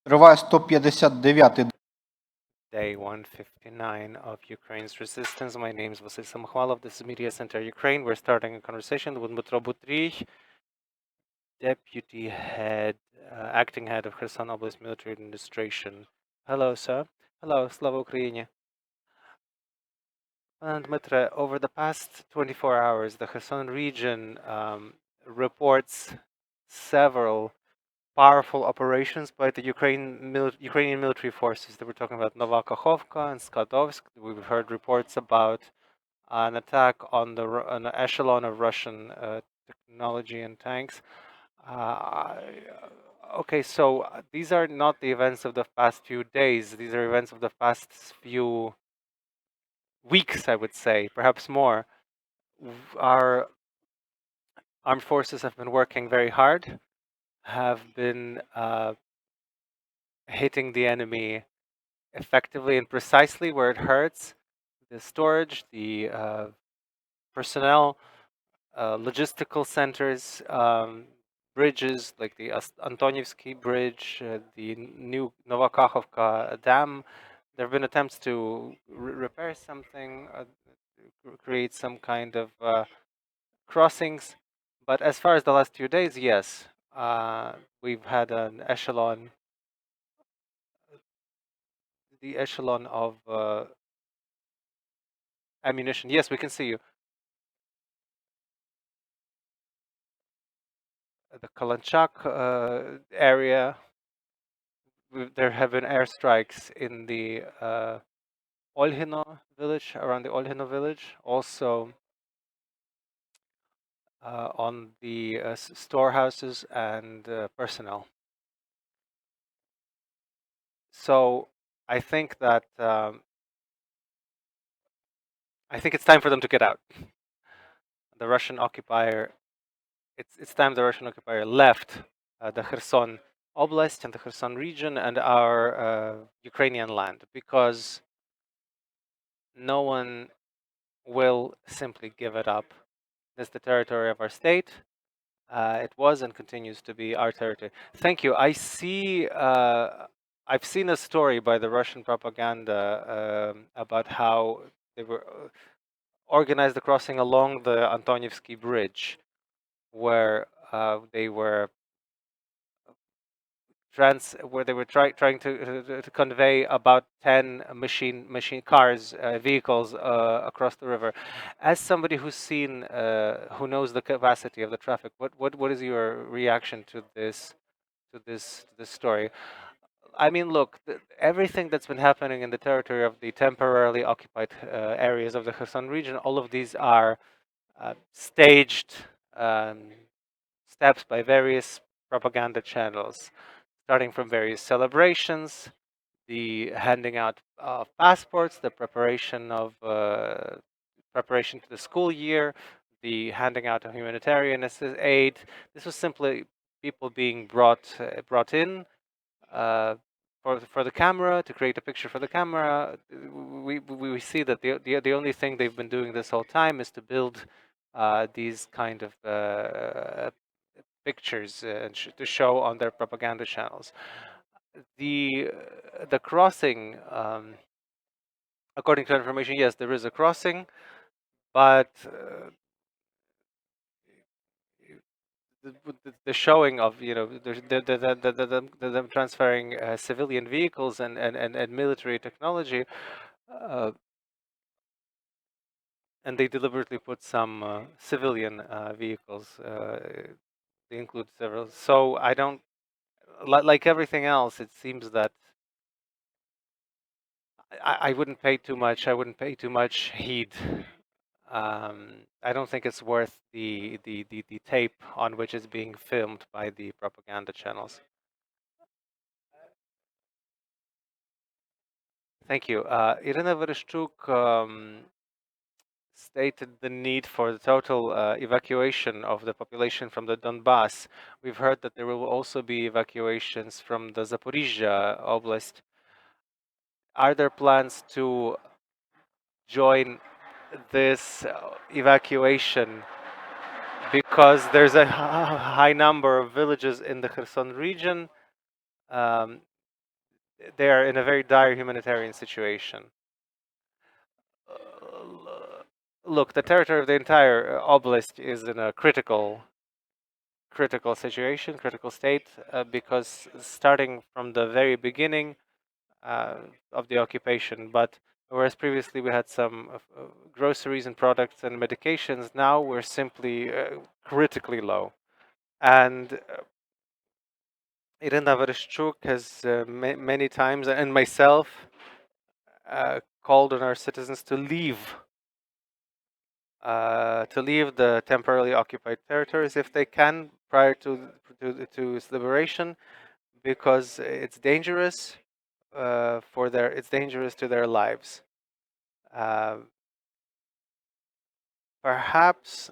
Триває 159-й Day 159 of Ukraine's resistance. My name is Vasil Samokhvalov. This is Mediacenter Ukraine. We're starting a conversation with Dmytro Butriy, Deputy Head, Acting Head of Kherson Oblast Military Administration. Hello, sir. Hello, Slava Ukraini. Dmytro, over the past 24 hours, the Kherson region reports several powerful operations by the Ukrainian military forces. They were talking about Nova Kakhovka and Skadovsk. We've heard reports about an attack on an echelon of Russian technology and tanks. Okay, so these are not the events of the past few days. These are events of the past few weeks, I would say, perhaps more. Our armed forces have been working very hard, have been hitting the enemy effectively and precisely where it hurts. The storage, the personnel, logistical centers, bridges like the Antonievsky Bridge, the new Novakakhovka Dam. There have been attempts to repair something, create some kind of crossings. But as far as the last few days, yes, we've had an echelon, the echelon of ammunition. Yes, we can see you. The Kalanchak area, there have been airstrikes in the Olhino village, around the Olhino village, also on the storehouses and personnel. So I think that I think it's time for them to get out. The Russian occupier, it's time the Russian occupier left the Kherson Oblast and the Kherson region and our Ukrainian land, because no one will simply give it up. It's the territory of our state. It was and continues to be our territory. Thank you. I see. I've seen a story by the Russian propaganda about how they were organized the crossing along the Antonievsky Bridge, where they were trying to convey about 10 machine cars, vehicles across the river. As somebody who's seen, who knows the capacity of the traffic, what is your reaction to this story? I mean, look, everything that's been happening in the territory of the temporarily occupied areas of the Kherson region, all of these are staged steps by various propaganda channels, starting from various celebrations, the handing out of passports, the preparation to the school year, the handing out of humanitarian aid. This was simply people being brought in for the camera, to create a picture for the camera. We see that the only thing they've been doing this whole time is to build these kind of pictures to show on their propaganda channels. The crossing, according to information, yes, there is a crossing, but the showing of, you know, them transferring civilian vehicles and military technology, and they deliberately put some civilian vehicles. They include several. So I don't like everything else. It seems that I wouldn't pay too much. I wouldn't pay too much heed. I don't think it's worth the tape on which it's being filmed by the propaganda channels. Thank you. Irina Vereshchuk stated the need for the total evacuation of the population from the Donbass. We've heard that there will also be evacuations from the Zaporizhia Oblast. Are there plans to join this evacuation? Because there's a high number of villages in the Kherson region. they are in a very dire humanitarian situation. Look, the territory of the entire oblast is in a critical situation, critical state, because starting from the very beginning uh, of the occupation, but whereas previously we had some groceries and products and medications, now we're simply critically low. And Irina Vereshchuk has many times, and myself, called on our citizens to leave the temporarily occupied territories if they can prior to its liberation, because it's dangerous it's dangerous to their lives. Uh, Perhaps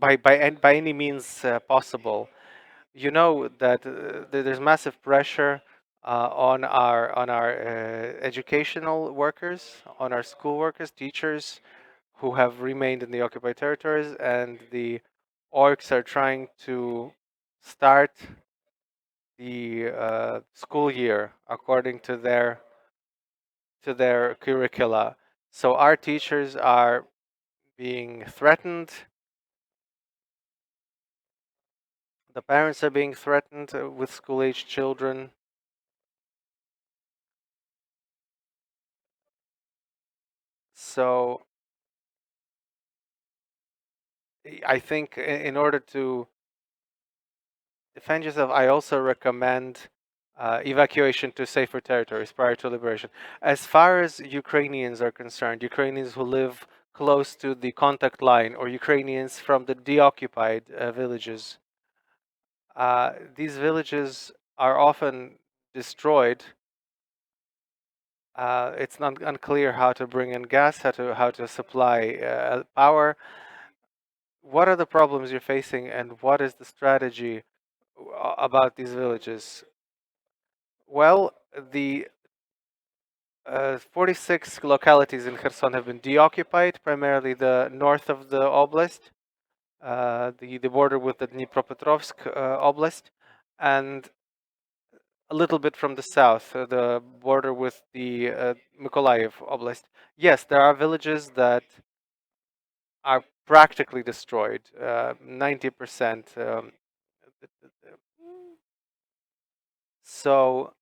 by any means possible. You know that there's massive pressure on our educational workers, on our school workers, teachers who have remained in the occupied territories, and the orcs are trying to start the school year according to their curricula. So our teachers are being threatened. The parents are being threatened with school-age children. So I think in order to defend yourself, I also recommend evacuation to safer territories prior to liberation. As far as Ukrainians are concerned, Ukrainians who live close to the contact line, or Ukrainians from the deoccupied villages, these villages are often destroyed. It's not unclear how to bring in gas, how to supply power. What are the problems you're facing, and what is the strategy about these villages? Well, the 46 localities in Kherson have been deoccupied, primarily the north of the oblast, the border with the Dnipropetrovsk oblast, and a little bit from the south, the border with the Mykolaiv oblast. Yes, there are villages that are practically destroyed, 90%. So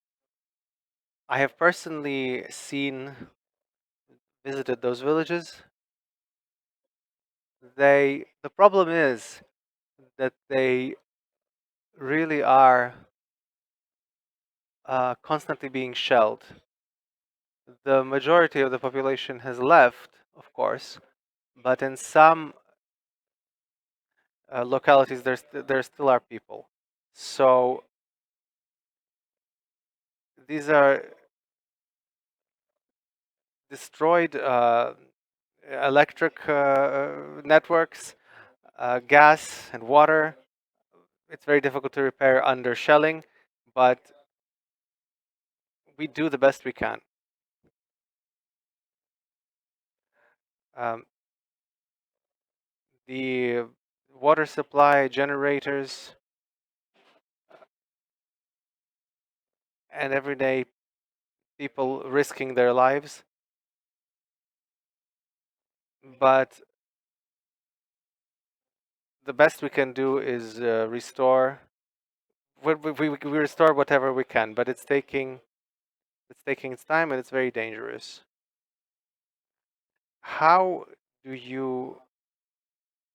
I have personally visited those villages. The problem is that they really are constantly being shelled. The majority of the population has left, of course, but in some localities there still are people. So these are destroyed electric networks, gas and water. It's very difficult to repair under shelling, but we do the best we can. Um, the water supply, generators, and everyday people risking their lives. But the best we can do is restore. We restore whatever we can, but it's taking its time, and it's very dangerous. How do you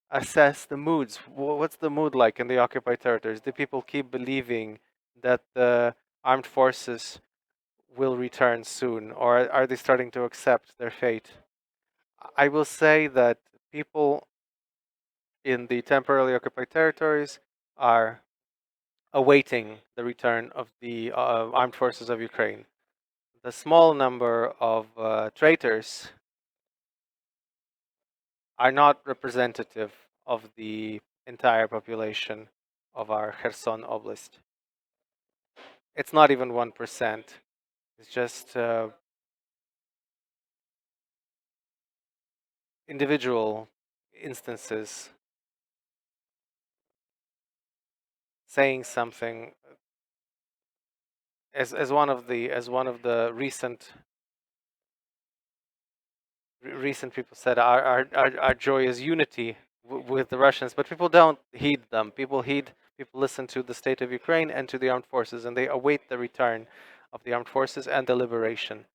assess the moods? What's the mood like in the occupied territories? Do people keep believing that the armed forces will return soon, or are they starting to accept their fate? I will say that people in the temporarily occupied territories are awaiting the return of the armed forces of Ukraine. The small number of traitors are not representative of the entire population of our Kherson Oblast. It's not even 1%. It's just individual instances saying something as one of the recent people said, our joy is unity with the Russians, but people don't heed them. People listen to the state of Ukraine and to the armed forces, and they await the return of the armed forces and the liberation.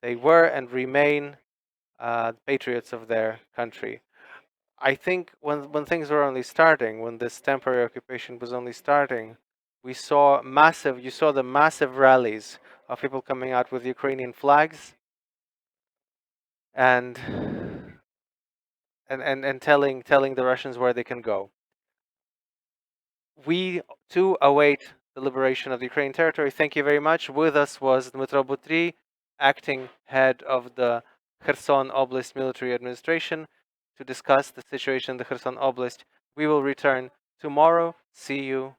They were and remain patriots of their country. I think when things were only starting, when this temporary occupation was only starting, you saw the massive rallies of people coming out with Ukrainian flags and telling the Russians where they can go. We too await the liberation of the Ukrainian territory. Thank you very much. With us was Dmytro Butriy, acting head of the Kherson Oblast military administration, to discuss the situation in the Kherson Oblast. We will return tomorrow. See you